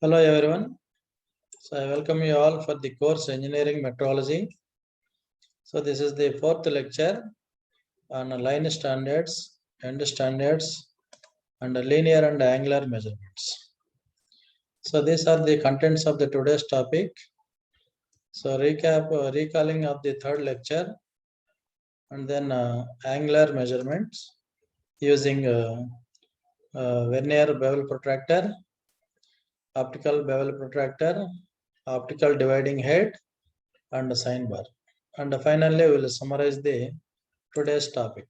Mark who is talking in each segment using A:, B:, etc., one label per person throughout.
A: Hello everyone. So I welcome you all for the course Engineering Metrology. So this is the fourth lecture on line standards, end standards, and linear and angular measurements. So these are the contents of the today's topic. So recalling of the third lecture, and then angular measurements using vernier bevel protractor, optical bevel protractor, optical dividing head, and sine bar. And finally, we will summarize the today's topic.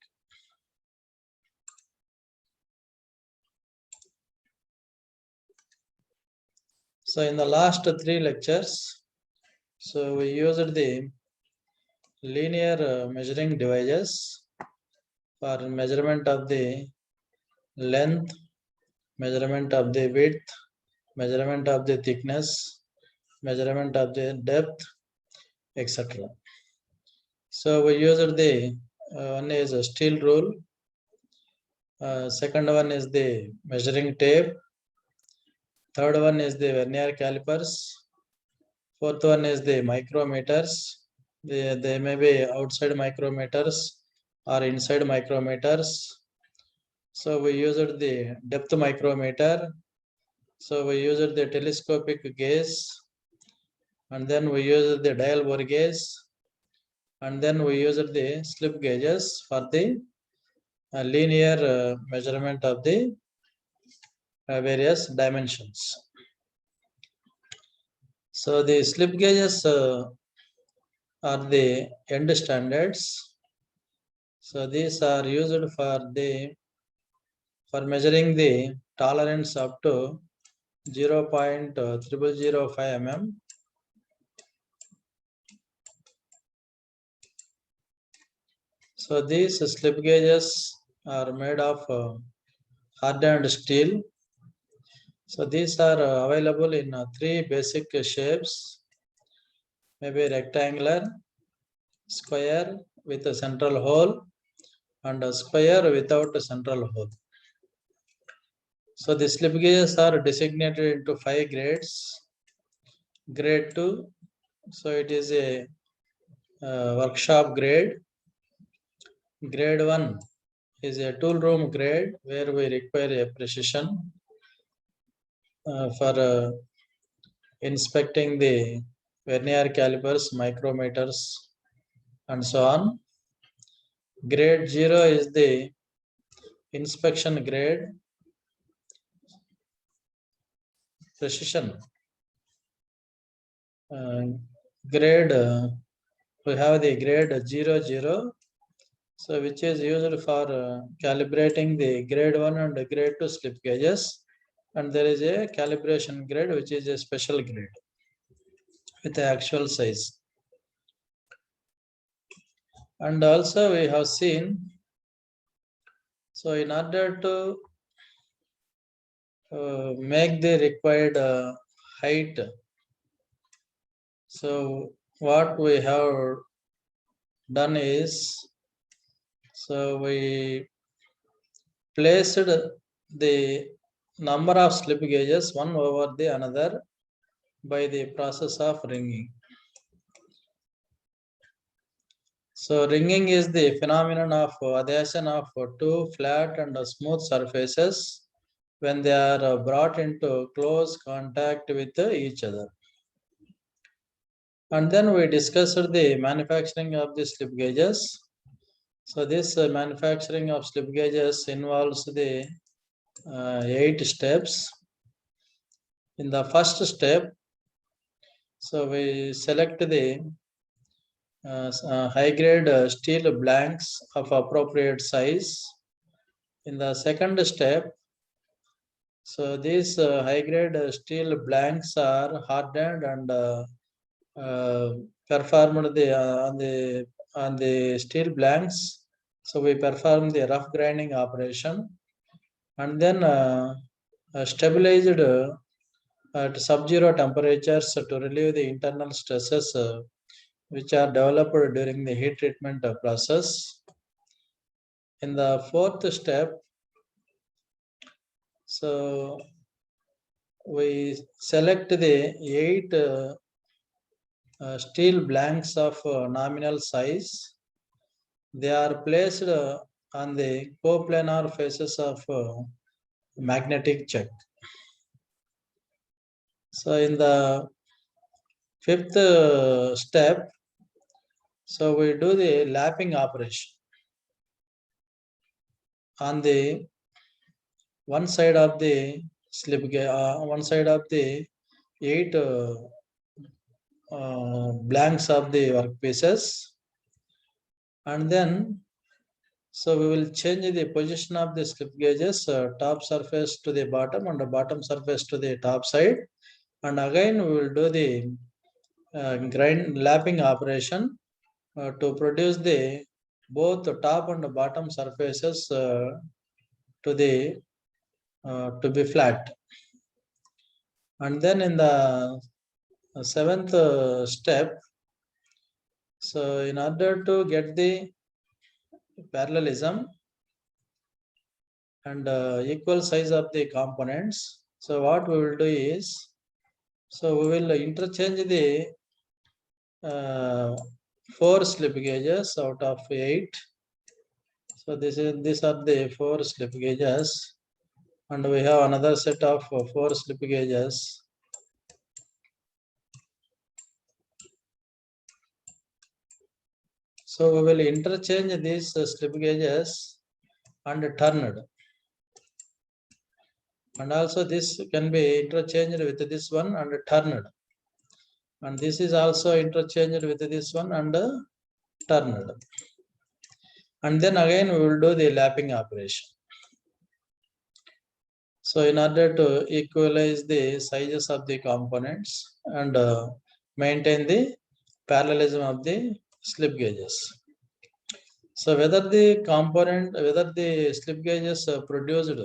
A: So in the last three lectures, so we used the linear measuring devices for measurement of the length, measurement of the width, measurement of the thickness, measurement of the depth, etc. So we used the one is a steel rule, second one is the measuring tape, third one is the vernier calipers, fourth one is the micrometers. They may be outside micrometers or inside micrometers. So we used the depth micrometer. So we used the telescopic gauge, and then we used the dial bore gauge, and then we used the slip gauges for the linear measurement of the various dimensions. So the slip gauges are the end standards. So these are used for measuring the tolerance up to 0.0005 mm. So these slip gauges are made of hardened steel. So these are available in three basic shapes, maybe rectangular, square with a central hole, and a square without a central hole. So the slip gauges are designated into 5 grades. Grade 2, so it is a workshop grade. Grade 1 is a tool room grade where we require a precision for inspecting the vernier calipers, micrometers, and so on. Grade 0 is the inspection grade, precision. Grade, we have the grade 00, so which is used for calibrating the grade 1 and grade 2 slip gauges, and there is a calibration grade which is a special grade with the actual size. And also we have seen, so in order to make the required height, so what we have done is, so we placed the number of slip gauges one over the another by the process of ringing. So ringing is the phenomenon of adhesion of two flat and smooth surfaces when they are brought into close contact with each other. And then we discussed the manufacturing of the slip gauges. So this manufacturing of slip gauges involves the 8 steps. In the first step, so we select the high-grade steel blanks of appropriate size. In the second step, so these high-grade steel blanks are hardened and performed on the steel blanks. So we perform the rough grinding operation, and then stabilized at sub-zero temperatures to relieve the internal stresses which are developed during the heat treatment process. In the fourth step, so we select the 8 steel blanks of nominal size. They are placed on the coplanar faces of magnetic chuck. So in the fifth step, so we do the lapping operation. On the one side of the slip gauge, one side of the 8 blanks of the workpieces, and then so we will change the position of the slip gauges, top surface to the bottom and the bottom surface to the top side, and again we will do the grind lapping operation to produce the both the top and the bottom surfaces to the to be flat. And then in the seventh step, so in order to get the parallelism and equal size of the components, so what we will do is, so we will interchange the 4 slip gauges out of 8. So these are the 4 slip gauges, and we have another set of 4 slip gauges. So we will interchange these slip gauges and turned. And also this can be interchanged with this one and turned. And this is also interchanged with this one and turned. And then again we will do the lapping operation. So in order to equalize the sizes of the components and maintain the parallelism of the slip gauges. So whether the slip gauges produced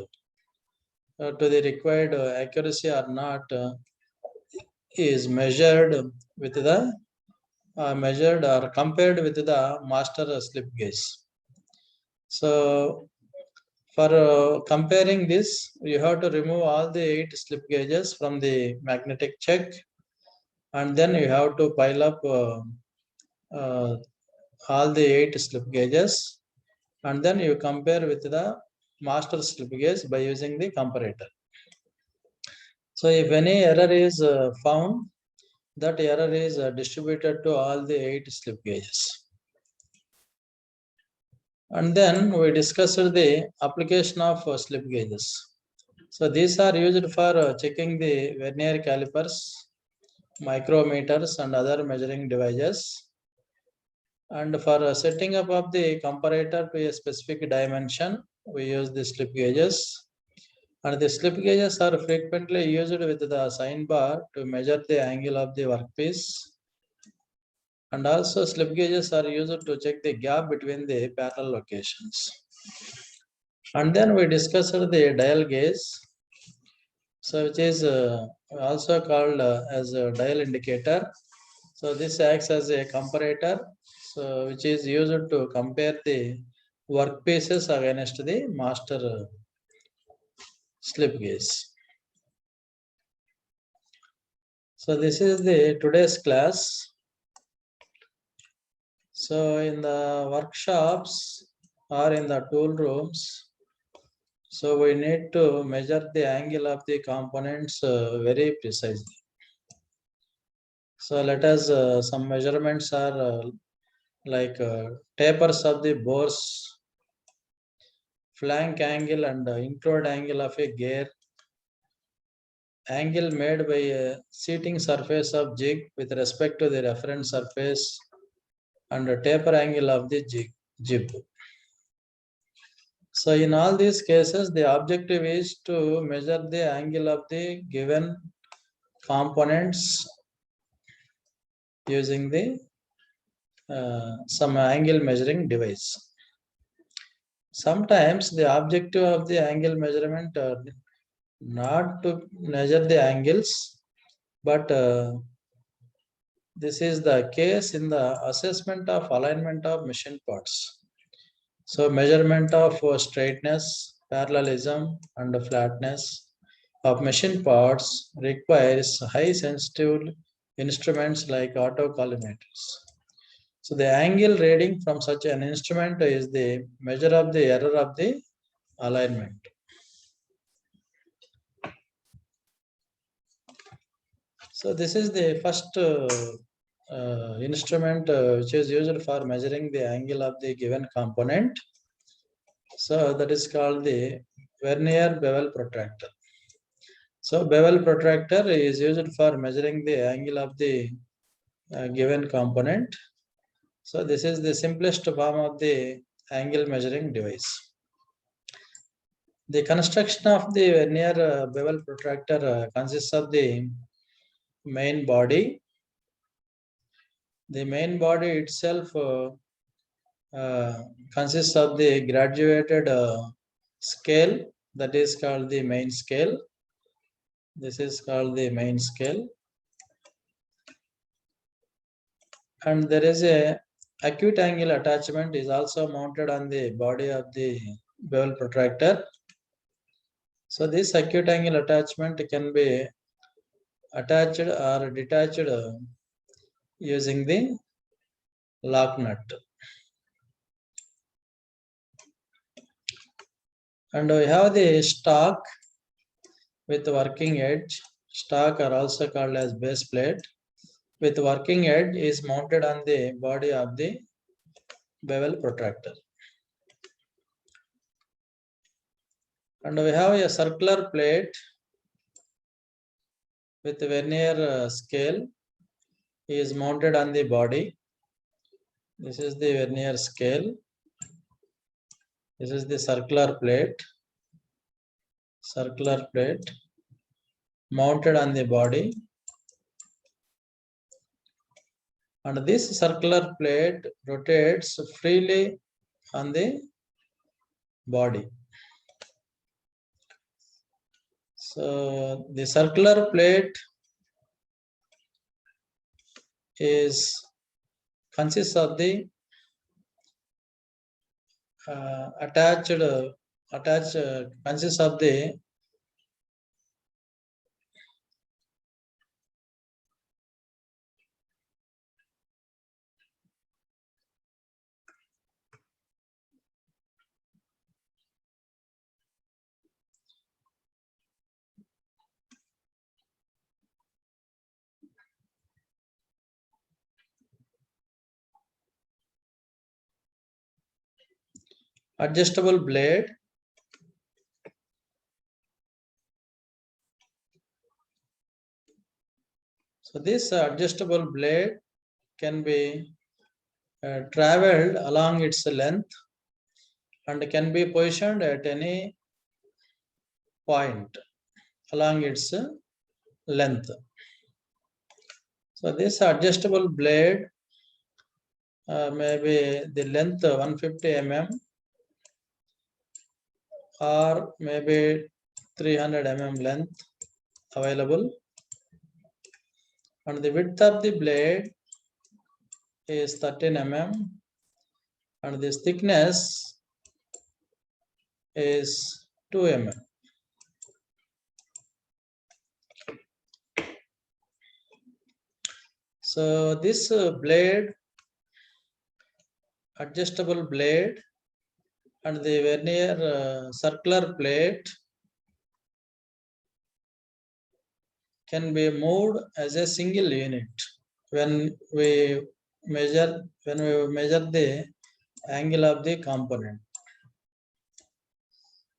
A: to the required accuracy or not is measured with the measured or compared with the master slip gauge. So for comparing this, you have to remove all the 8 slip gauges from the magnetic chuck, and then you have to pile up all the 8 slip gauges, and then you compare with the master slip gauge by using the comparator. So if any error is found, that error is distributed to all the 8 slip gauges. And then we discussed the application of slip gauges. So these are used for checking the vernier calipers, micrometers and other measuring devices. And for setting up of the comparator to a specific dimension, we use the slip gauges. And the slip gauges are frequently used with the sign bar to measure the angle of the workpiece. And also slip gauges are used to check the gap between the parallel locations. And then we discussed the dial gauge, so which is also called as a dial indicator. So this acts as a comparator, so which is used to compare the workpieces against the master slip gauge. So this is the today's class. So in the workshops or in the tool rooms, so we need to measure the angle of the components very precisely. So let us, some measurements are like tapers of the bores, flank angle and include angle of a gear, angle made by a seating surface of jig with respect to the reference surface, and a taper angle of the jib. So in all these cases, the objective is to measure the angle of the given components using the some angle measuring device. Sometimes the objective of the angle measurement not to measure the angles, but this is the case in the assessment of alignment of machine parts. So measurement of straightness, parallelism and flatness, of machine parts requires high sensitive instruments like autocollimators. So the angle reading from such an instrument is the measure of the error of the alignment. So this is the first instrument which is used for measuring the angle of the given component. So that is called the vernier bevel protractor. So bevel protractor is used for measuring the angle of the given component. So this is the simplest form of the angle measuring device. The construction of the vernier bevel protractor consists of the main body. The main body itself consists of the graduated scale, that is called the main scale. This is called the main scale. And there is a acute angle attachment is also mounted on the body of the bevel protractor. So this acute angle attachment can be attached or detached using the lock nut. And we have the stock with working edge. Stock are also called as base plate with working edge is mounted on the body of the bevel protractor. And we have a circular plate with vernier scale is mounted on the body. This is the vernier scale. This is the circular plate mounted on the body. And this circular plate rotates freely on the body. So the circular plate consists of the consists of the adjustable blade. So this adjustable blade can be traveled along its length and can be positioned at any point along its length. So this adjustable blade may be the length 150 mm or maybe 300 mm length available, and the width of the blade is 13 mm and this thickness is 2 mm. So this blade, adjustable blade and the vernier circular plate can be moved as a single unit when we measure the angle of the component.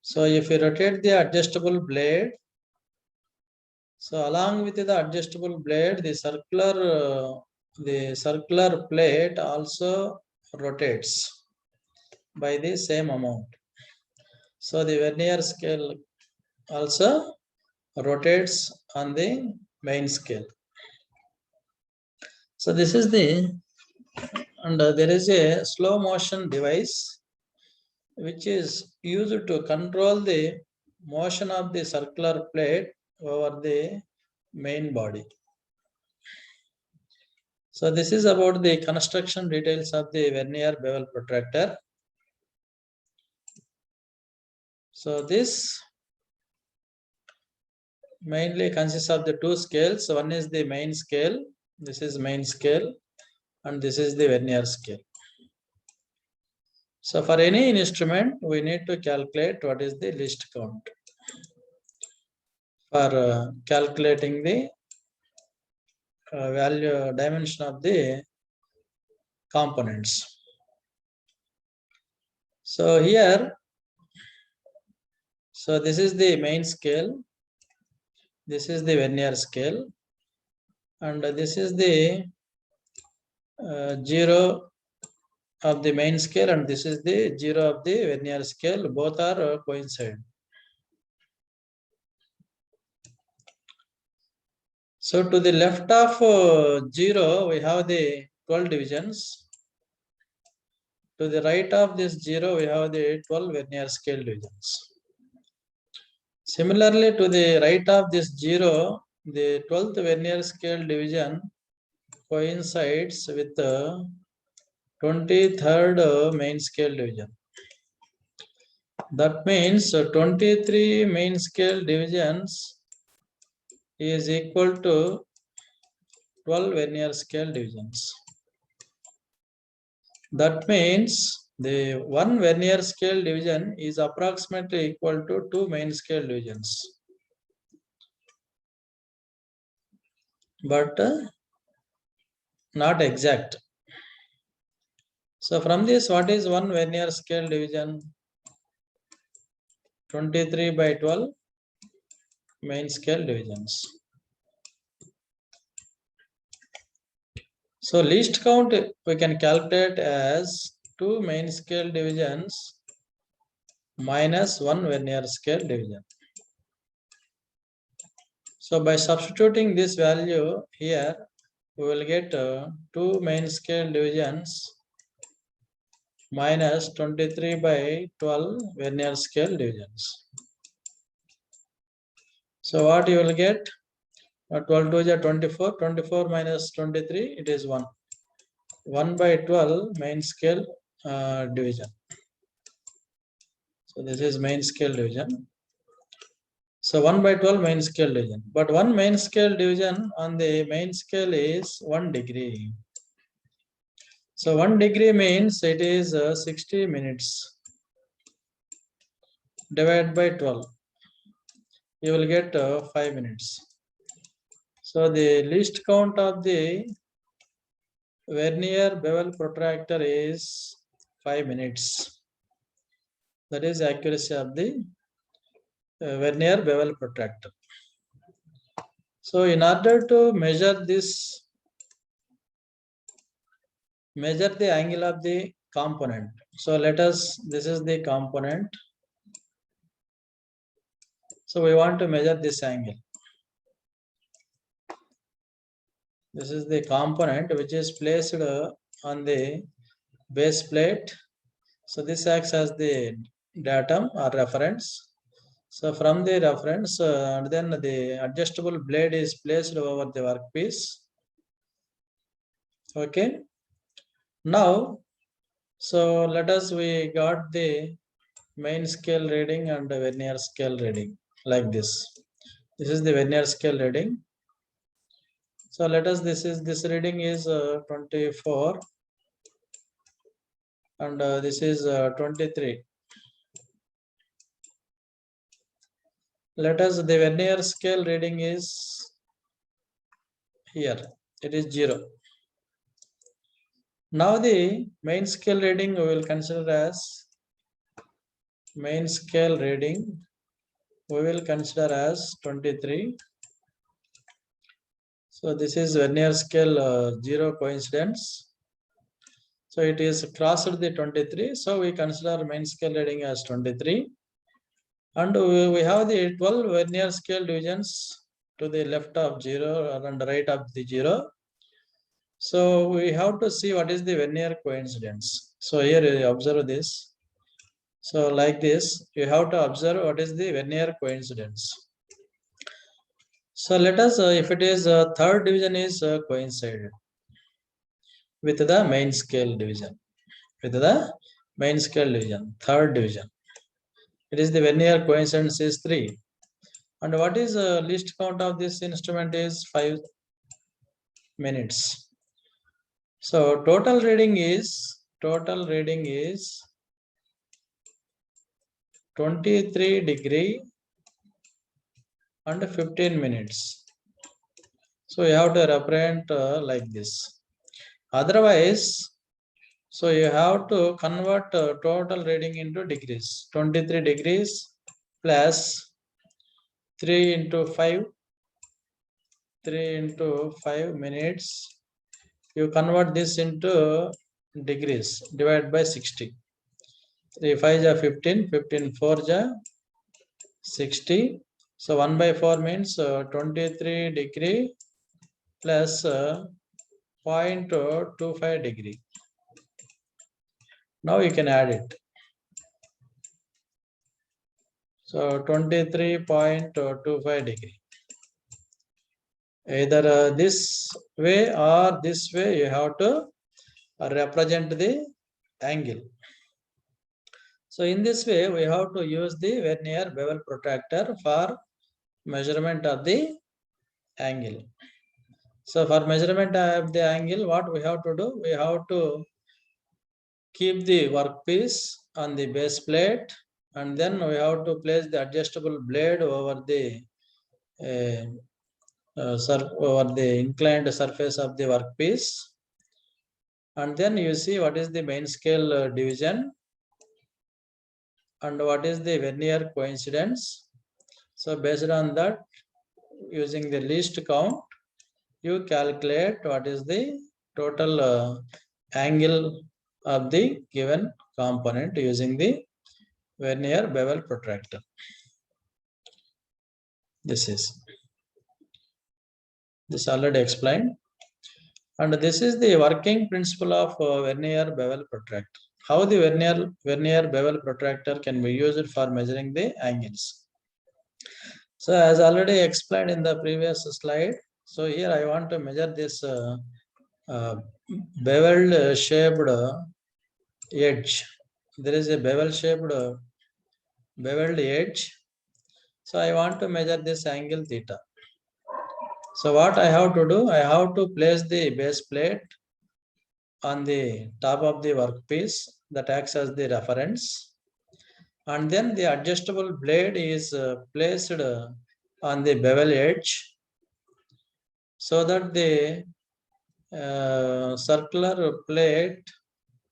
A: So if you rotate the adjustable blade, so along with the adjustable blade, the circular plate also rotates by the same amount. So the vernier scale also rotates on the main scale. So this is and there is a slow motion device which is used to control the motion of the circular plate over the main body. So this is about the construction details of the vernier bevel protractor. So this mainly consists of the two scales. One is the main scale. This is main scale, and this is the vernier scale. So for any instrument, we need to calculate what is the least count for calculating the value dimension of the components. So here, so this is the main scale, this is the vernier scale, and this is the 0 of the main scale, and this is the 0 of the vernier scale. Both are coincide. So to the left of 0, we have the 12 divisions. To the right of this 0, we have the 12 vernier scale divisions. Similarly, to the right of this 0, the 12th vernier scale division coincides with the 23rd main scale division. That means 23 main scale divisions is equal to 12 vernier scale divisions. That means the one vernier scale division is approximately equal to 2 main scale divisions. But not exact. So from this, what is one vernier scale division? 23 by 12 main scale divisions. So least count we can calculate as 2 main scale divisions minus 1 vernier scale division. So by substituting this value here, we will get 2 main scale divisions minus 23 by 12 vernier scale divisions. So what you will get? 12 to is 24, 24 minus 23, it is 1. 1 by 12 main scale division. So this is main scale division. So 1 by 12 main scale division. But one main scale division on the main scale is 1 degree. So 1 degree means it is 60 minutes. Divide by 12. You will get 5 minutes. So the least count of the vernier bevel protractor is 5 minutes. That is accuracy of the vernier bevel protractor. So in order to measure this, measure the angle of the component. So let us, this is the component. So we want to measure this angle. This is the component which is placed on the base plate. So this acts as the datum or reference. So from the reference, and then the adjustable blade is placed over the workpiece. Okay. Now, so let us, we got the main scale reading and the vernier scale reading like this. This is the vernier scale reading. So let us, this reading is 24 and this is 23. Let us, the vernier scale reading is here, it is 0. Now the main scale reading we will consider as main scale reading, we will consider as 23. So this is vernier scale 0 coincidence. So it is crossed the 23. So we consider main scale reading as 23. And we have the 12 vernier scale divisions to the left of 0 and right of the 0. So we have to see what is the vernier coincidence. So here you observe this. So like this, you have to observe what is the vernier coincidence. So let us, if it is third division is coincided with the main scale division, with the main scale division, third division. It is the vernier coincidence is 3. And what is least count of this instrument is 5 minutes. So total reading is 23 degree and 15 minutes. So you have to represent like this. Otherwise, so you have to convert total reading into degrees. 23 degrees plus 3 into 5, 3 into 5 minutes. You convert this into degrees, divide by 60. 3 5 ja 15, 15 4 ja 60. So 1 by 4 means 23 degree plus 0.25 degree. Now you can add it. So 23.25 degree. Either this way or this way you have to represent the angle. So in this way we have to use the vernier bevel protractor for measurement of the angle. So for measurement of the angle, what we have to do? We have to keep the workpiece on the base plate, and then we have to place the adjustable blade over the over the inclined surface of the workpiece. And then you see what is the main scale division and what is the vernier coincidence. So based on that, using the least count, you calculate what is the total angle of the given component using the vernier bevel protractor. This already explained. And this is the working principle of vernier bevel protractor. How the vernier bevel protractor can be used for measuring the angles. So as already explained in the previous slide, so here I want to measure this beveled shaped edge. There is a bevel shaped beveled edge. So I want to measure this angle theta. So what I have to do, I have to place the base plate on the top of the workpiece that acts as the reference. And then the adjustable blade is placed on the bevel edge so that the circular plate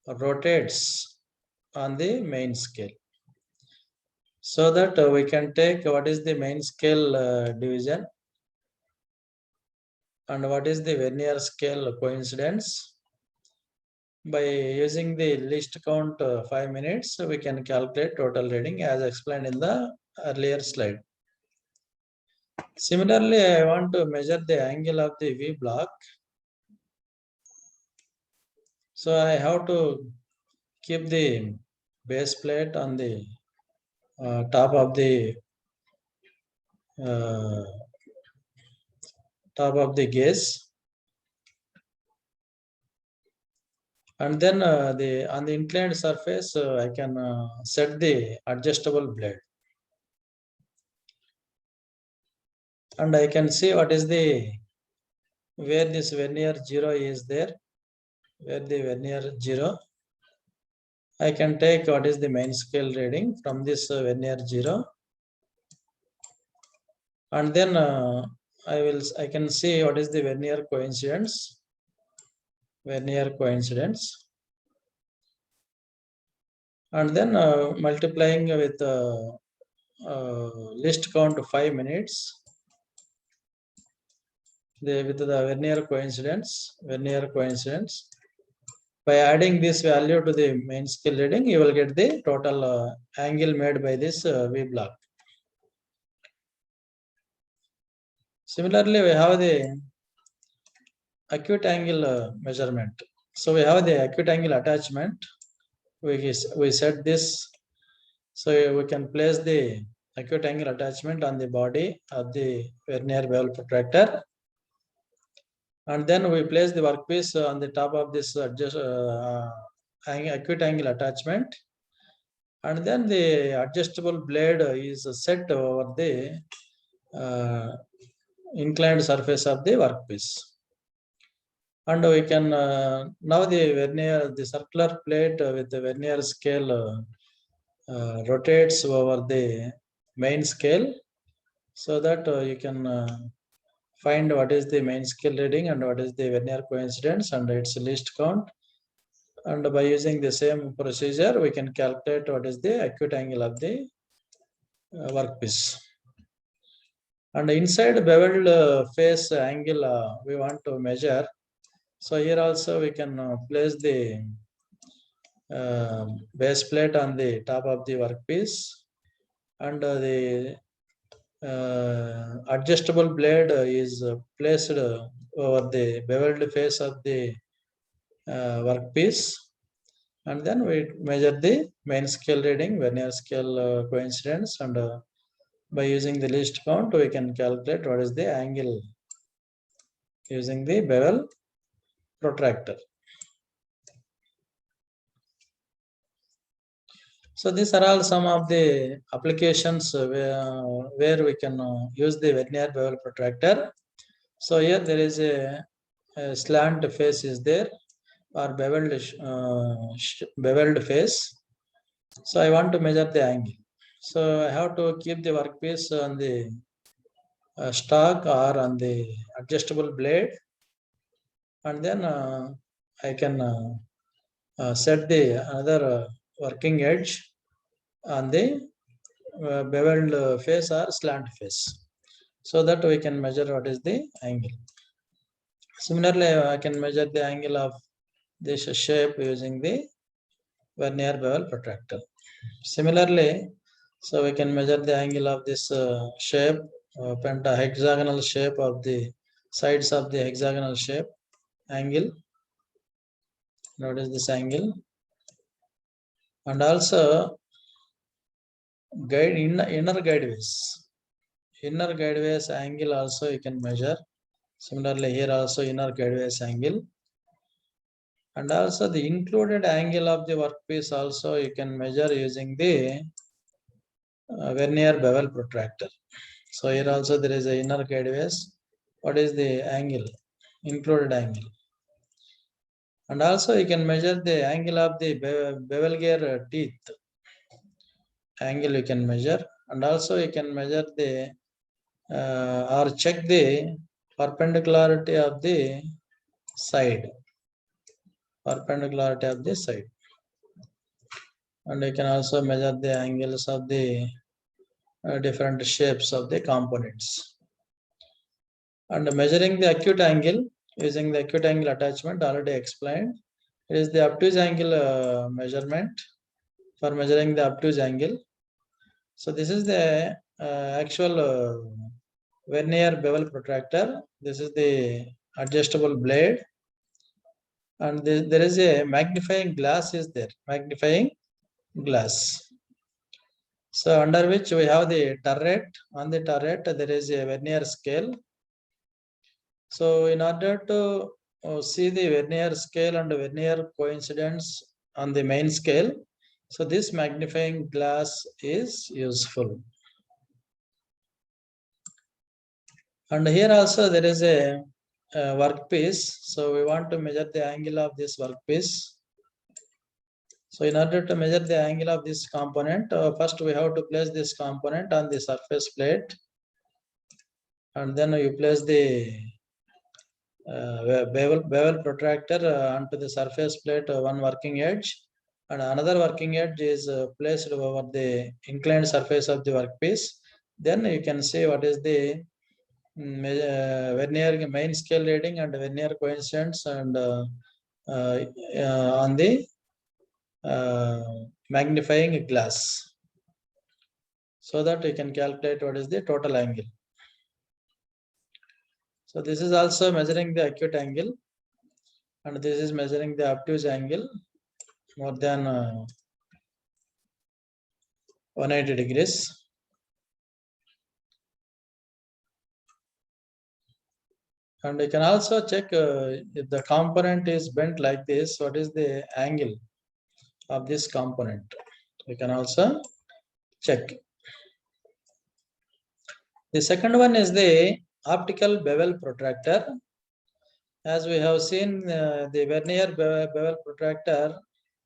A: rotates on the main scale. So that we can take what is the main scale division and what is the vernier scale coincidence. By using the least count 5 minutes, we can calculate total reading as explained in the earlier slide. Similarly, I want to measure the angle of the V block. So I have to keep the base plate on the top of the gauge, and then on the inclined surface I can set the adjustable blade, and I can see what is the where this vernier 0 is there, where the vernier 0. I can take what is the main scale reading from this vernier 0, and then I can see what is the vernier coincidence. And then multiplying with least count 5 minutes with the vernier coincidence. By adding this value to the main scale reading, you will get the total angle made by this V block. Similarly, we have the acute angle measurement. So we have the acute angle attachment. We set this, so we can place the acute angle attachment on the body of the vernier bevel protractor, and then we place the workpiece on the top of this acute angle attachment, and then the adjustable blade is set over the inclined surface of the workpiece. And we can now the circular plate with the vernier scale rotates over the main scale, so that you can find what is the main scale reading and what is the vernier coincidence and its least count. And by using the same procedure, we can calculate what is the acute angle of the workpiece. And inside beveled face angle we want to measure. So here also we can place the base plate on the top of the workpiece, and the adjustable blade is placed over the beveled face of the workpiece, and then we measure the main scale reading, vernier scale coincidence, and by using the least count we can calculate what is the angle using the bevel protractor. So these are all some of the applications where we can use the vernier bevel protractor. So here there is a slant face is there, or beveled face. So I want to measure the angle. So I have to keep the workpiece on the stock or on the adjustable blade, and then I can set the another working edge on the beveled face or slant face, so that we can measure what is the angle. Similarly, I can measure the angle of this shape using the vernier bevel protractor. Similarly, so we can measure the angle of this shape, pentahexagonal shape of the sides of the hexagonal shape angle. Notice this angle, and also inner guideways angle also you can measure. Similarly, here also inner guideways angle, and also the included angle of the workpiece also you can measure using the vernier bevel protractor. So here also there is a inner guideways. What is the angle, included angle? And also you can measure the angle of the bevel gear teeth angle you can measure, and also you can measure the or check the perpendicularity of the side, and you can also measure the angles of the different shapes of the components. And measuring the acute angle using the acute angle attachment already explained. It is the obtuse angle measurement for measuring the obtuse angle. So this is the actual vernier bevel protractor. This is the adjustable blade, and there is a magnifying glass is there, magnifying glass. So under which we have the turret. On the turret there is a vernier scale. So in order to see the vernier scale and vernier coincidence on the main scale, so this magnifying glass is useful. And here also there is a workpiece. So we want to measure the angle of this workpiece. So in order to measure the angle of this component, first we have to place this component on the surface plate, and then you place the bevel protractor onto the surface plate one working edge, and another working edge is placed over the inclined surface of the workpiece. Then you can see what is the vernier main scale reading and vernier coincidence, and on the magnifying glass, so that you can calculate what is the total angle. So this is also measuring the acute angle, and this is measuring the obtuse angle more than 180 degrees. And you can also check if the component is bent like this, what is the angle of this component. You can also check. The second one is the optical bevel protractor. As we have seen, the vernier bevel protractor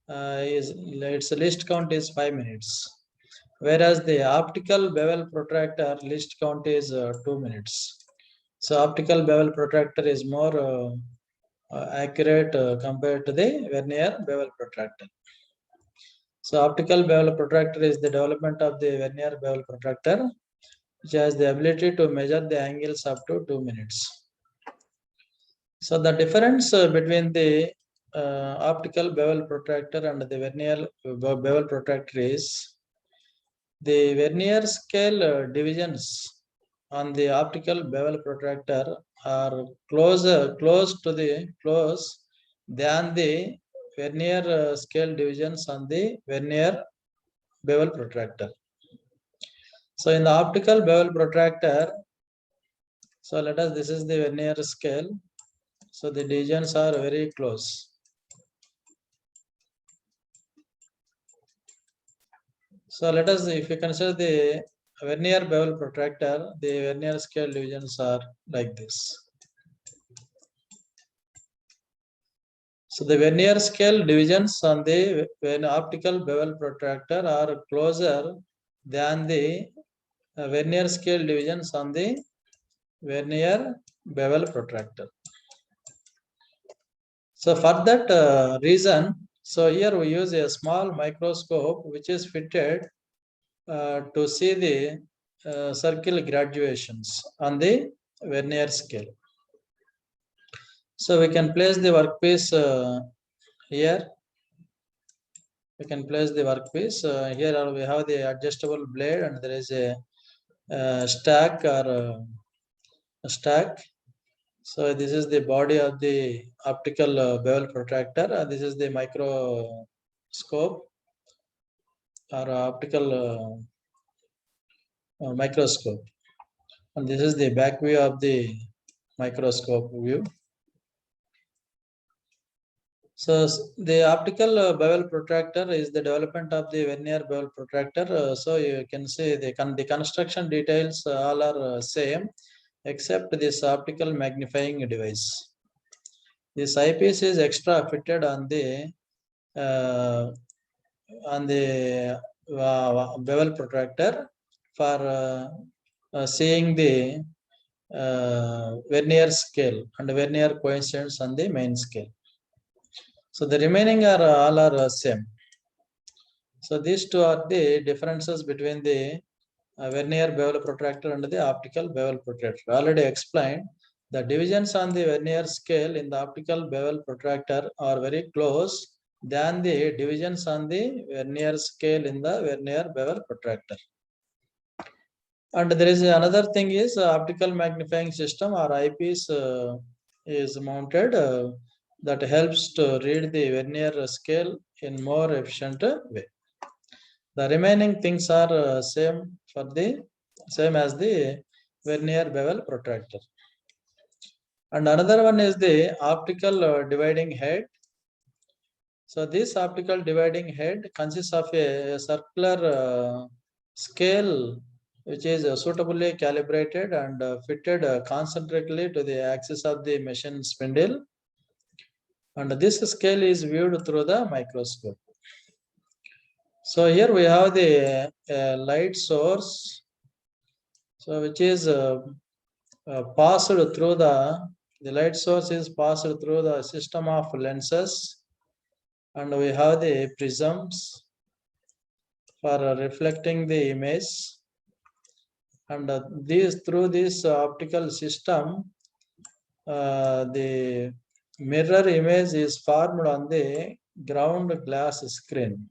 A: its list count is 5 minutes, whereas the optical bevel protractor list count is 2 minutes. So optical bevel protractor is more accurate compared to the vernier bevel protractor. So optical bevel protractor is the development of the vernier bevel protractor, which has the ability to measure the angles up to 2 minutes. So the difference between the optical bevel protractor and the vernier bevel protractor is the vernier scale divisions on the optical bevel protractor are close than the vernier scale divisions on the vernier bevel protractor. So in the optical bevel protractor, so this is the vernier scale. So the divisions are very close. So if you consider the vernier bevel protractor, the vernier scale divisions are like this. So the vernier scale divisions on the optical bevel protractor are closer than the vernier scale divisions on the vernier bevel protractor. So for that reason, so here we use a small microscope which is fitted to see the circle graduations on the vernier scale. So we can place the workpiece here. We can place the workpiece. Here we have the adjustable blade and there is a stack or a stack. So this is the body of the optical bevel protractor. This is the microscope or optical microscope. And this is the back view of the microscope view. So the optical bevel protractor is the development of the vernier bevel protractor. So you can see the construction details all are same except this optical magnifying device. This eyepiece is extra fitted on the bevel protractor for seeing the vernier scale and vernier coincidence on the main scale. So the remaining are all are same. So these two are the differences between the vernier bevel protractor and the optical bevel protractor. Already explained, the divisions on the vernier scale in the optical bevel protractor are very close than the divisions on the vernier scale in the vernier bevel protractor. And there is another thing is optical magnifying system or eyepiece is mounted that helps to read the vernier scale in more efficient way. The remaining things are same as the vernier bevel protractor. And another one is the optical dividing head. So this optical dividing head consists of a circular scale which is suitably calibrated and fitted concentrically to the axis of the machine spindle. And this scale is viewed through the microscope. So here we have the light source, so which is passed through the light source is passed through the system of lenses, and we have the prisms for reflecting the image, and through this optical system the mirror image is formed on the ground glass screen.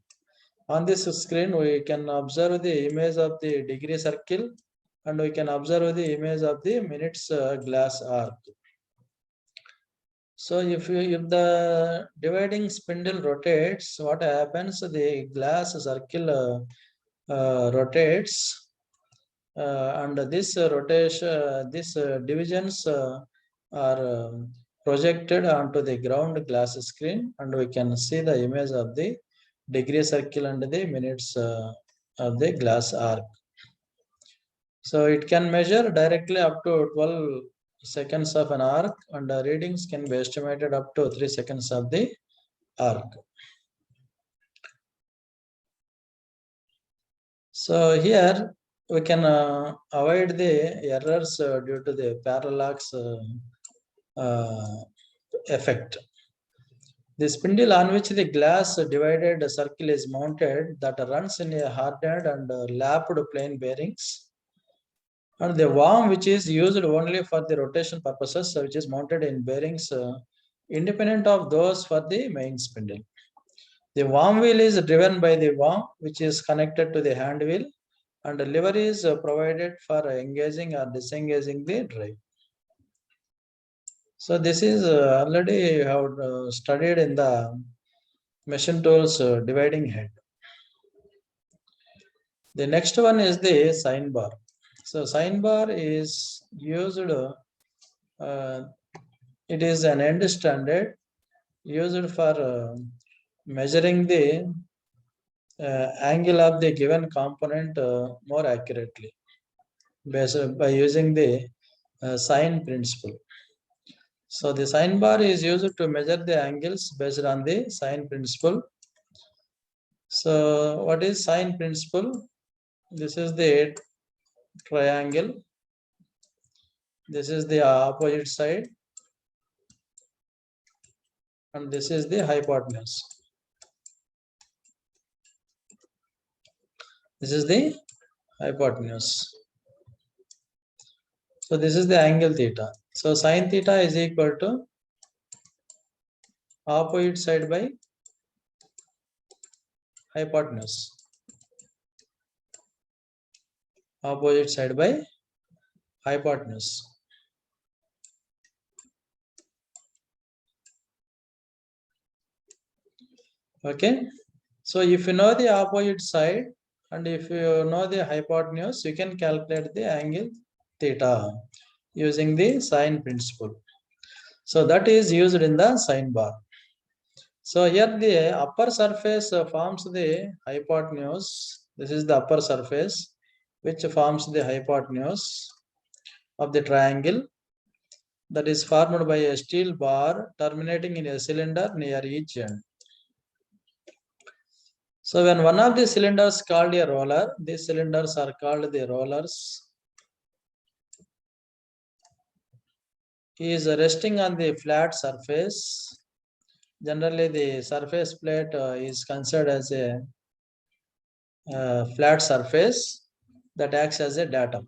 A: On this screen we can observe the image of the degree circle and we can observe the image of the minutes glass arc. So if the dividing spindle rotates, what happens? The glass circle rotates, and this rotation, these divisions are projected onto the ground glass screen, and we can see the image of the degree circle and the minutes of the glass arc. So it can measure directly up to 12 seconds of an arc, and the readings can be estimated up to 3 seconds of the arc. So here we can avoid the errors due to the parallax effect. The spindle on which the glass divided circle is mounted that runs in a hardened and lapped plain bearings, and the worm which is used only for the rotation purposes, which is mounted in bearings independent of those for the main spindle. The worm wheel is driven by the worm which is connected to the hand wheel, and the lever is provided for engaging or disengaging the drive. So this is already have studied in the machine tools dividing head. The next one is the sine bar. So sine bar is used, it is an end standard used for measuring the angle of the given component more accurately by using the sine principle. So the sine bar is used to measure the angles based on the sine principle. So what is sine principle? This is the triangle. This is the opposite side. And this is the hypotenuse. This is the hypotenuse. So this is the angle theta. So sine theta is equal to opposite side by hypotenuse. Opposite side by hypotenuse. Okay. So if you know the opposite side and if you know the hypotenuse, you can calculate the angle theta using the sine principle. So that is used in the sine bar. So here the upper surface forms the hypotenuse. This is the upper surface which forms the hypotenuse of the triangle, that is formed by a steel bar terminating in a cylinder near each end. So when one of the cylinders called a roller, these cylinders are called the rollers. He is resting on the flat surface. Generally, the surface plate is considered as a flat surface that acts as a datum.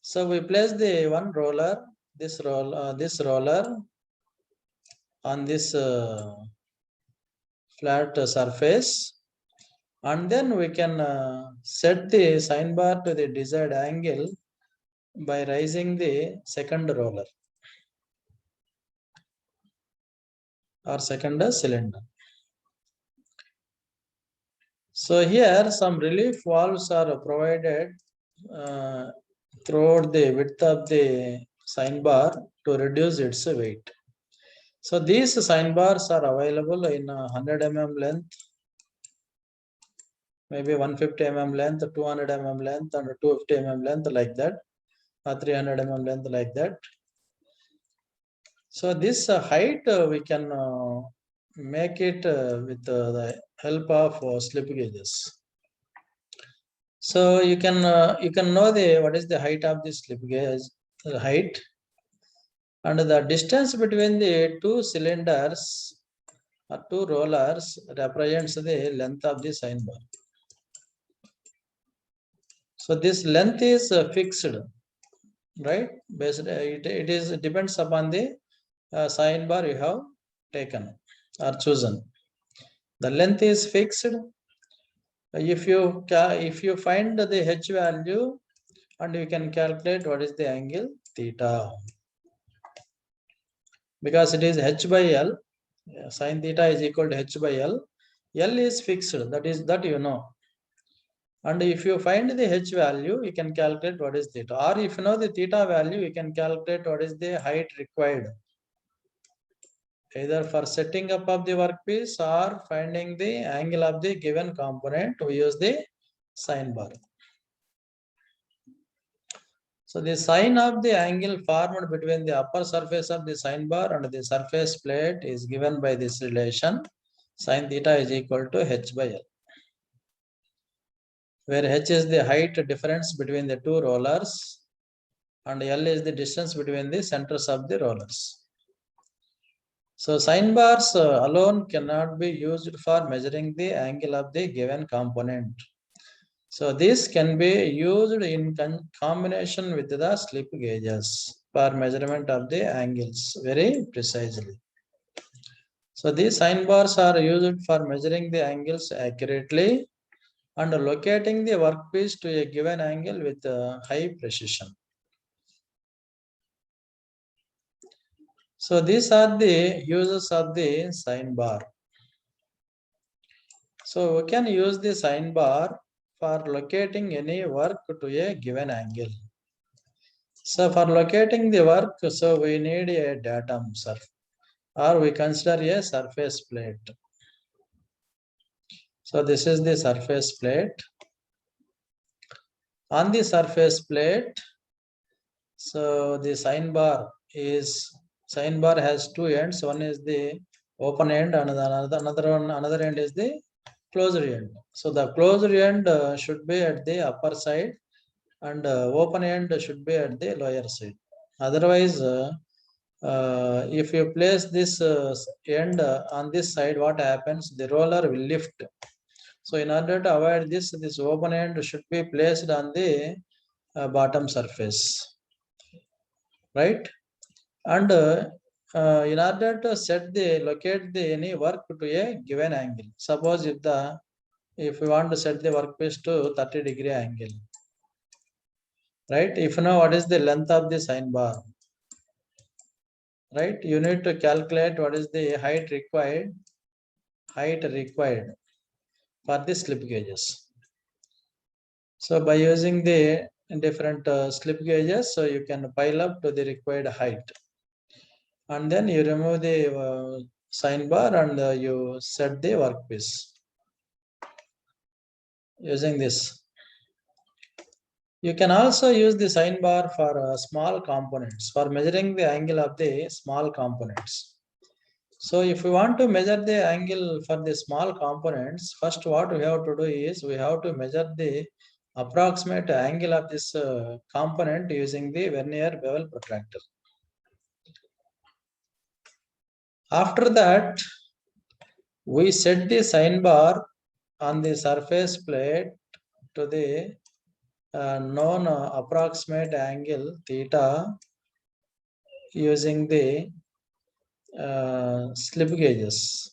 A: So we place the one roller, this roller on this flat surface, and then we can set the sine bar to the desired angle by raising the second roller or second cylinder. So here some relief valves are provided throughout the width of the sine bar to reduce its weight. So these sine bars are available in 100 mm length, maybe 150 mm length, 200 mm length, and 250 mm length like that, 300 mm length like that. So this height we can make it with the help of slip gauges. So you can know the what is the height of the slip gauge height, and the distance between the two cylinders or two rollers represents the length of the sine bar. So this length is fixed, right? Based it depends upon the sine bar you have taken or chosen. The length is fixed. If you find the h value, and you can calculate what is the angle theta, because it is h by L. Sine theta is equal to h by L. L is fixed, that you know. And if you find the h value, you can calculate what is theta. Or if you know the theta value, you can calculate what is the height required, either for setting up of the workpiece or finding the angle of the given component. We use the sine bar. So the sine of the angle formed between the upper surface of the sine bar and the surface plate is given by this relation. Sine theta is equal to h by L, where h is the height difference between the two rollers and L is the distance between the centers of the rollers. So sine bars alone cannot be used for measuring the angle of the given component. So this can be used in combination with the slip gauges for measurement of the angles very precisely. So these sine bars are used for measuring the angles accurately and locating the workpiece to a given angle with high precision. So these are the uses of the sine bar. So we can use the sine bar for locating any work to a given angle. So for locating the work, so we need a datum or we consider a surface plate. So this is the surface plate. On the surface plate, so the sine bar has two ends. One is the open end and another end is the closed end. So the closed end should be at the upper side and open end should be at the lower side. Otherwise, if you place this end on this side, what happens? The roller will lift. So in order to avoid this open end should be placed on the bottom surface, right? And in order to locate the any work to a given angle. Suppose if we want to set the workpiece to 30-degree angle, right? If you know what is the length of the sine bar, right? You need to calculate what is the height required for the slip gauges. So by using the different slip gauges, so you can pile up to the required height. And then you remove the sine bar and you set the workpiece using this. You can also use the sine bar for small components, for measuring the angle of the small components. So if we want to measure the angle for the small components, first what we have to do is we have to measure the approximate angle of this component using the vernier bevel protractor. After that, we set the sine bar on the surface plate to the known approximate angle theta using the slip gauges.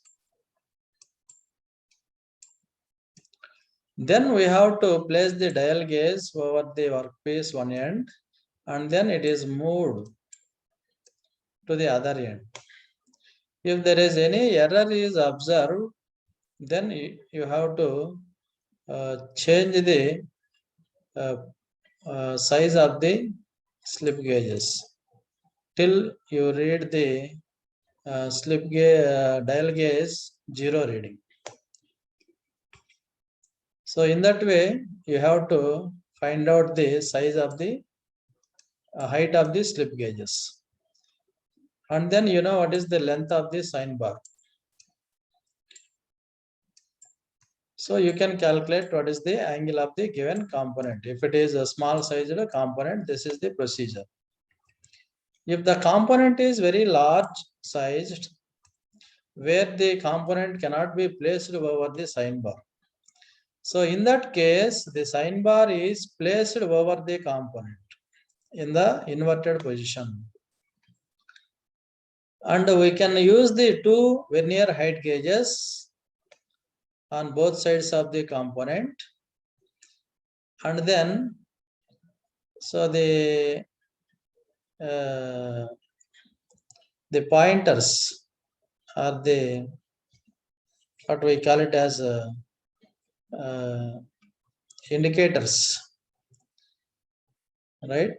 A: Then we have to place the dial gauge over the workpiece one end and then it is moved to the other end. If there is any error is observed, then you have to change the size of the slip gauges till you read the dial gauge 0 reading. So in that way, you have to find out the size of the height of the slip gauges. And then you know what is the length of the sine bar. So you can calculate what is the angle of the given component. If it is a small sized component, this is the procedure. If the component is very large sized, where the component cannot be placed over the sine bar. So in that case, the sine bar is placed over the component in the inverted position. And we can use the two vernier height gauges on both sides of the component. And then, so the pointers are the, what we call it as indicators, right?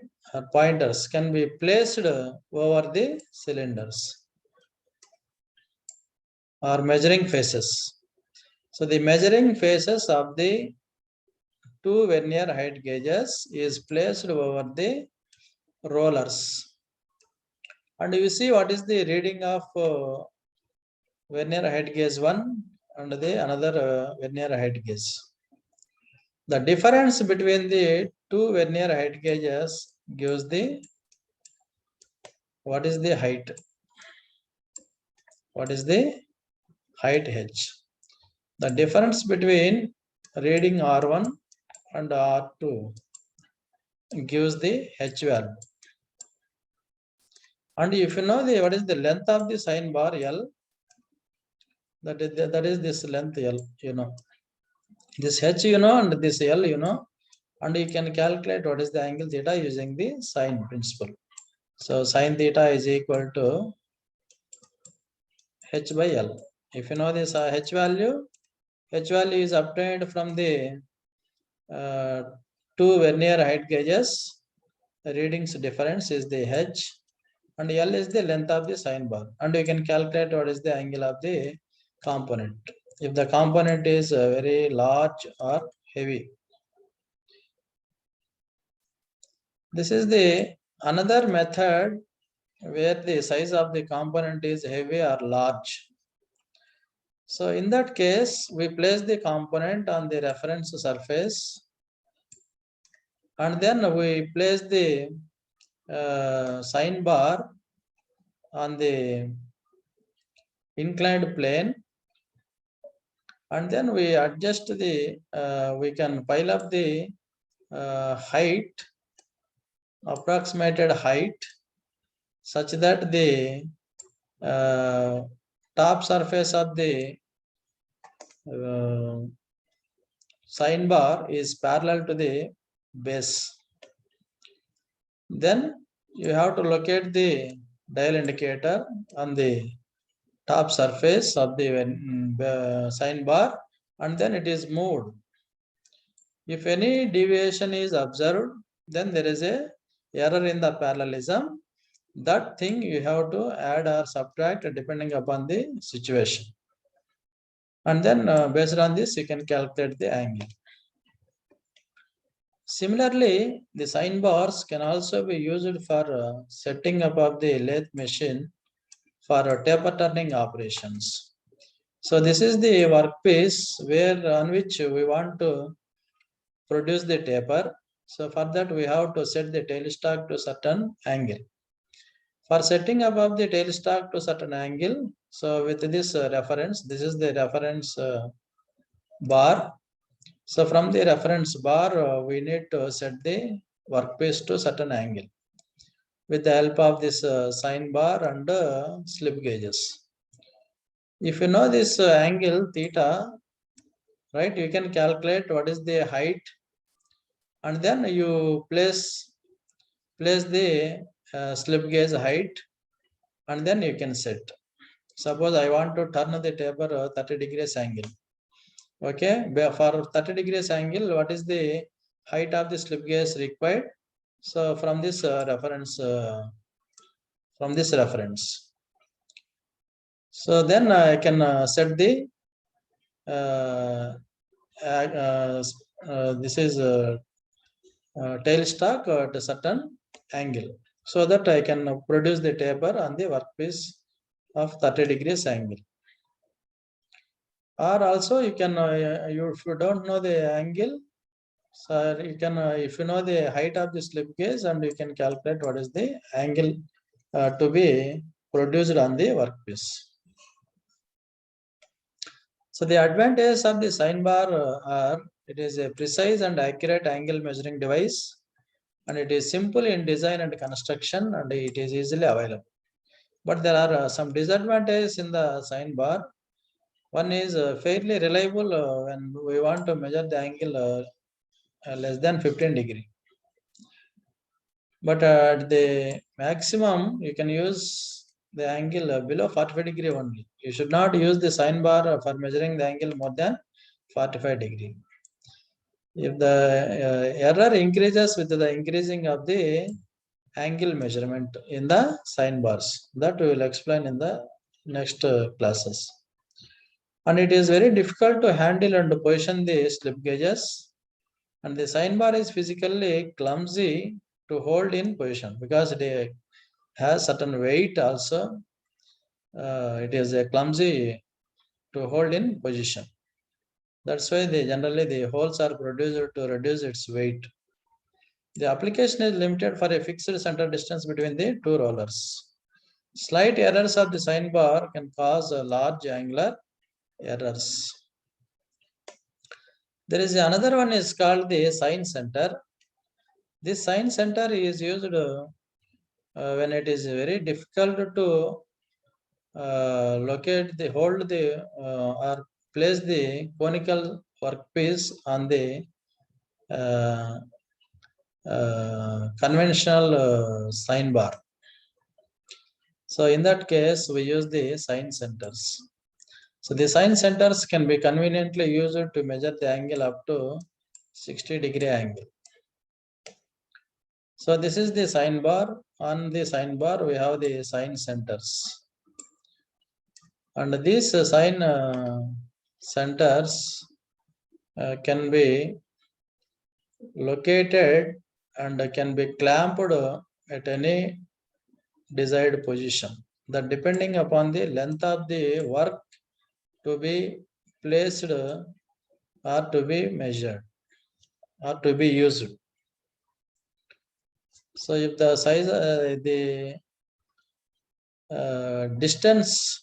A: Pointers can be placed over the cylinders or measuring faces. So the measuring faces of the two vernier height gauges is placed over the rollers. And you see what is the reading of vernier height gauge 1 and the another vernier height gauge. The difference between the two vernier height gauges gives the what is the height? What is the height h? The difference between reading R1 and R2 gives the h value. And if you know what is the length of the sine bar L, that is this length L, you know. This h you know and this L you know, and you can calculate what is the angle theta using the sine principle. So sine theta is equal to h by L. If you know this h value is obtained from the two vernier height gauges. The readings difference is the h, and L is the length of the sine bar, and you can calculate what is the angle of the component if the component is very large or heavy. This is the another method where the size of the component is heavy or large. So in that case, we place the component on the reference surface, and then we place the sine bar on the inclined plane, and then we adjust the we can pile up the height, approximated height, such that the top surface of the sine bar is parallel to the base. Then you have to locate the dial indicator on the top surface of the sine bar, and then it is moved. If any deviation is observed, then there is a error in the parallelism. That thing you have to add or subtract depending upon the situation. And then based on this, you can calculate the angle. Similarly, the sine bars can also be used for setting up of the lathe machine for taper turning operations. So this is the workpiece on which we want to produce the taper. So for that we have to set the tailstock to certain angle. For setting above the tailstock to certain angle, so with this reference, this is the reference bar. So from the reference bar, we need to set the workpiece to certain angle with the help of this sine bar and slip gauges. If you know this angle theta, right, you can calculate what is the height, and then you place the slip gauge height, and then you can set. Suppose I want to turn the taper 30 degrees angle. Okay, for 30 degrees angle, what is the height of the slip gauge required? So from this reference, so then I can set the this is tailstock at a certain angle, so that I can produce the taper on the workpiece of 30 degrees angle. Or also you can, if you don't know the angle, so you can, if you know the height of the slip gauge, and you can calculate what is the angle to be produced on the workpiece. So the advantage of the sine bar are it is a precise and accurate angle measuring device, and it is simple in design and construction, and it is easily available. But there are some disadvantages in the sine bar. One is fairly reliable when we want to measure the angle less than 15 degree. But at the maximum, you can use the angle below 45 degree only. You should not use the sine bar for measuring the angle more than 45 degree. If the error increases with the increasing of the angle measurement in the sine bars, that we will explain in the next classes. And it is very difficult to handle and position the slip gauges, and the sine bar is physically clumsy to hold in position, because it has certain weight also. It is a clumsy to hold in position. That's why generally the holes are produced to reduce its weight. The application is limited for a fixed center distance between the two rollers. Slight errors of the sign bar can cause large angular errors. There is another one is called the sign center. This sign center is used when it is very difficult to locate the hold the or place the conical workpiece on the conventional sign bar. So in that case, we use the sign centers. So the sign centers can be conveniently used to measure the angle up to 60-degree angle. So this is the sign bar. On the sign bar, we have the sign centers. And these sign centers can be located and can be clamped at any desired position, that depending upon the length of the work to be placed or to be measured or to be used. So if the size, the distance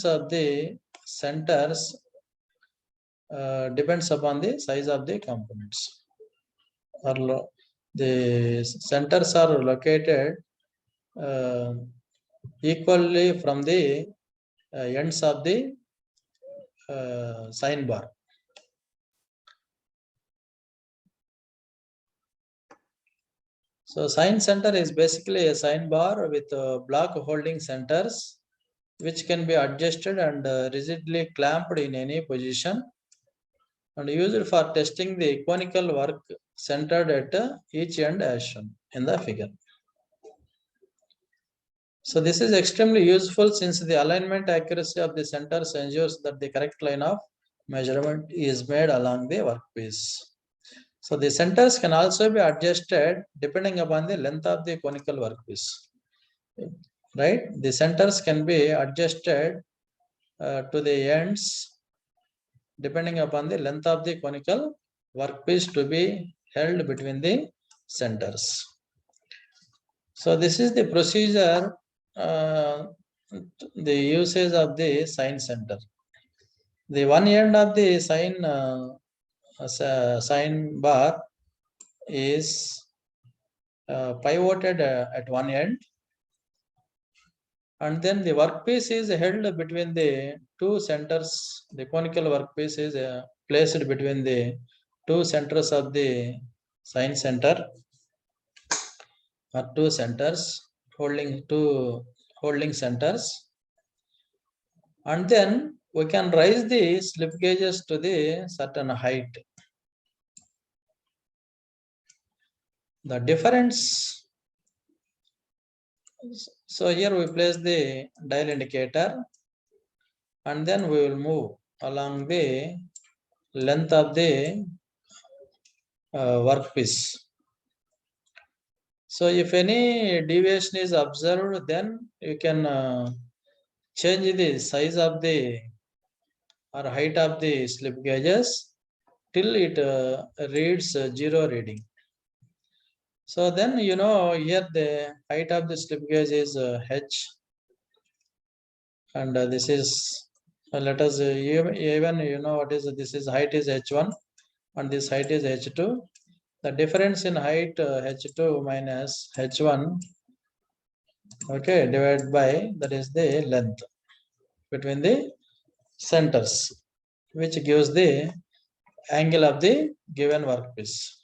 A: of the centers depends upon the size of the components. The centers are located equally from the ends of the sign bar. So sign center is basically a sign bar with block holding centers, which can be adjusted and rigidly clamped in any position, and used for testing the conical work centered at each end as shown in the figure. So this is extremely useful since the alignment accuracy of the centers ensures that the correct line of measurement is made along the workpiece. So the centers can also be adjusted depending upon the length of the conical workpiece. Right? The centers can be adjusted to the ends depending upon the length of the conical workpiece to be held between the centers. So this is the procedure, the usage of the sign center. The one end of the sign bar is pivoted at one end, and then the workpiece is held between the two centers. The conical workpiece is placed between the two centers of the sign center, or two centers, two holding centers, and then we can raise the slip gauges to the certain height. The difference, so here we place the dial indicator, and then we will move along the length of the workpiece. So if any deviation is observed, then you can change the size of the or height of the slip gauges till it reads zero reading. So then here the height of the slip gauge is h, and this is let us even what is this is height is h1 and this height is h2. The difference in height h2 minus h1, okay, divided by, that is the length between the centers, which gives the angle of the given workpiece.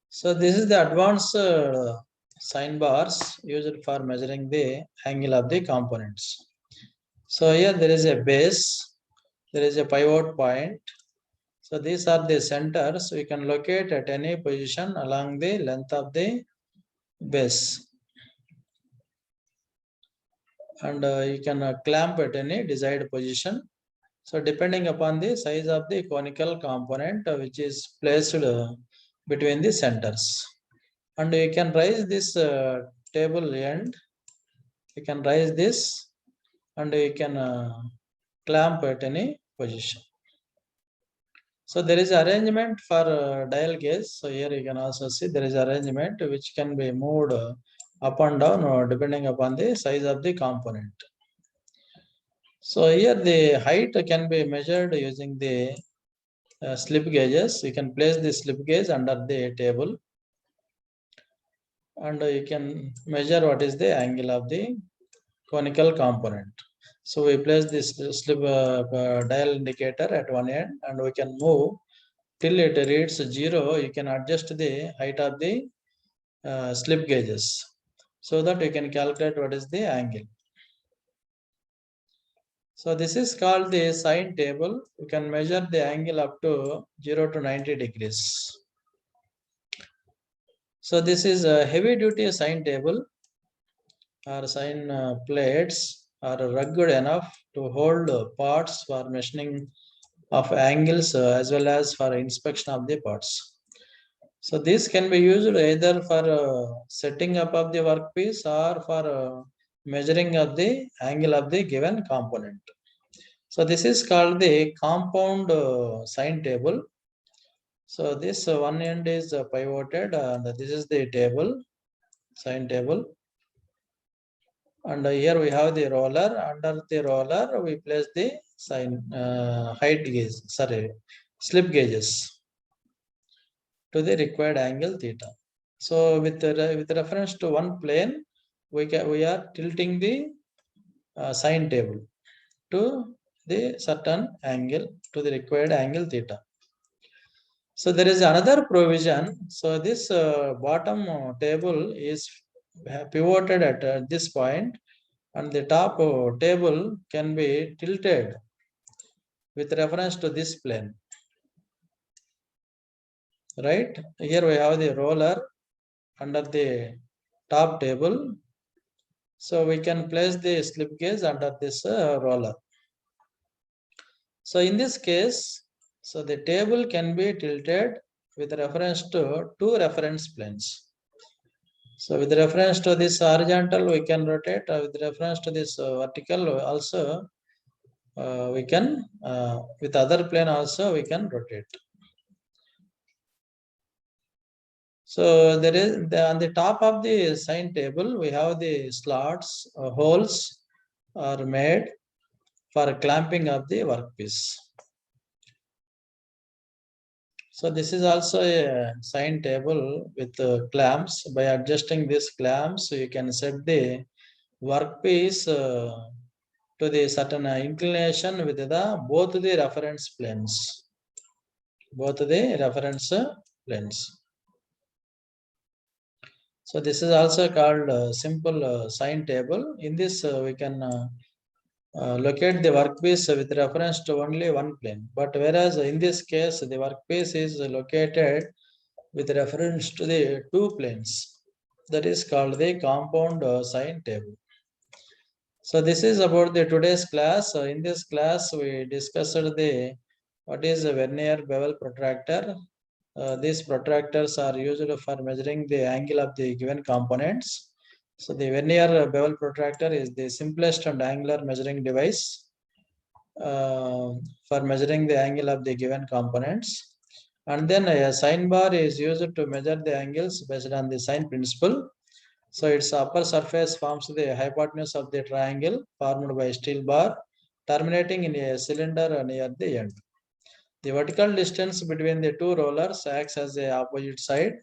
A: So this is the advanced sign bars used for measuring the angle of the components. So here there is a base, there is a pivot point. So these are the centers we can locate at any position along the length of the base. And you can clamp at any desired position So depending upon the size of the conical component which is placed between the centers. And you can raise this table end, you can raise this and you can clamp at any position. So there is arrangement for dial gauge. So here you can also see there is arrangement which can be moved up and down depending upon the size of the component. So here the height can be measured using the slip gauges. You can place the slip gauge under the table and you can measure what is the angle of the conical component. So we place this slip dial indicator at one end and we can move till it reads 0. You can adjust the height of the slip gauges so that you can calculate what is the angle. So this is called the sine table. You can measure the angle up to 0 to 90 degrees. So this is a heavy duty sine table or sine plates are rugged enough to hold parts for measuring of angles as well as for inspection of the parts. So this can be used either for setting up of the workpiece or for measuring of the angle of the given component. So this is called the compound sine table. So this one end is pivoted and this is the table, sine table. And here we have the roller. Under the roller we place the sine height gauge, slip gauges to the required angle theta. So with reference to one plane, we are tilting the sine table to the certain angle, to the required angle theta. So there is another provision. So this bottom table is pivoted at this point, and the top table can be tilted with reference to this plane. Right here we have the roller under the top table. So we can place the slip gauge under this roller. So in this case, so the table can be tilted with reference to two reference planes. So with reference to this horizontal, we can rotate. With reference to this vertical, also we can, with other plane also we can rotate. So there is on the top of the sine table, we have the slots, holes are made for clamping of the workpiece. So this is also a sine table with clamps. By adjusting these clamps, you can set the workpiece to the certain inclination with both the reference planes. Both the reference planes. So this is also called simple sine table. In this, we can locate the workpiece with reference to only one plane. But whereas in this case, the workpiece is located with reference to the two planes. That is called the compound sine table. So this is about the today's class. In this class, we discussed the what is a vernier bevel protractor. These protractors are used for measuring the angle of the given components. So the vernier bevel protractor is the simplest and angular measuring device for measuring the angle of the given components. And then a sine bar is used to measure the angles based on the sine principle. So its upper surface forms the hypotenuse of the triangle formed by a steel bar terminating in a cylinder near the end. The vertical distance between the two rollers acts as the opposite side,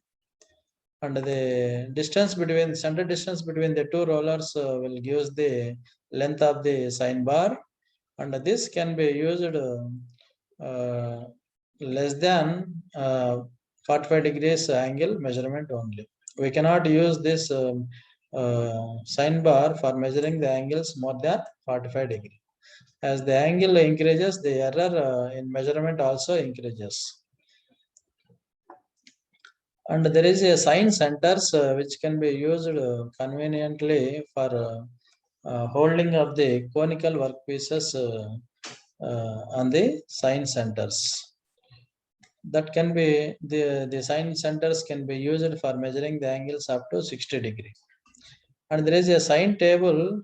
A: and the distance between center distance between the two rollers will give the length of the sine bar, and this can be used less than 45 degrees angle measurement only. We cannot use this sine bar for measuring the angles more than 45 degrees. As the angle increases, the error in measurement also increases. And there is a sine centers which can be used conveniently for holding of the conical workpieces on the sine centers. That can be the sine centers can be used for measuring the angles up to 60 degree. And there is a sine table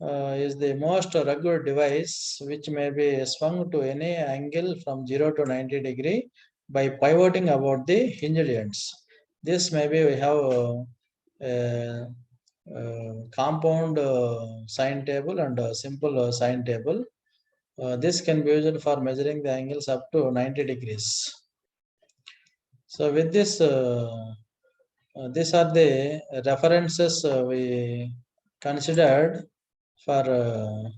A: is the most rugged device which may be swung to any angle from 0 to 90 degree by pivoting about the hinged ends. This maybe we have compound sine table and simple sine table. This can be used for measuring the angles up to 90 degrees. So with this, these are the references we considered for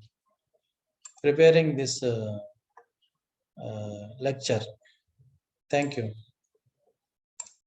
A: preparing this lecture. Thank you.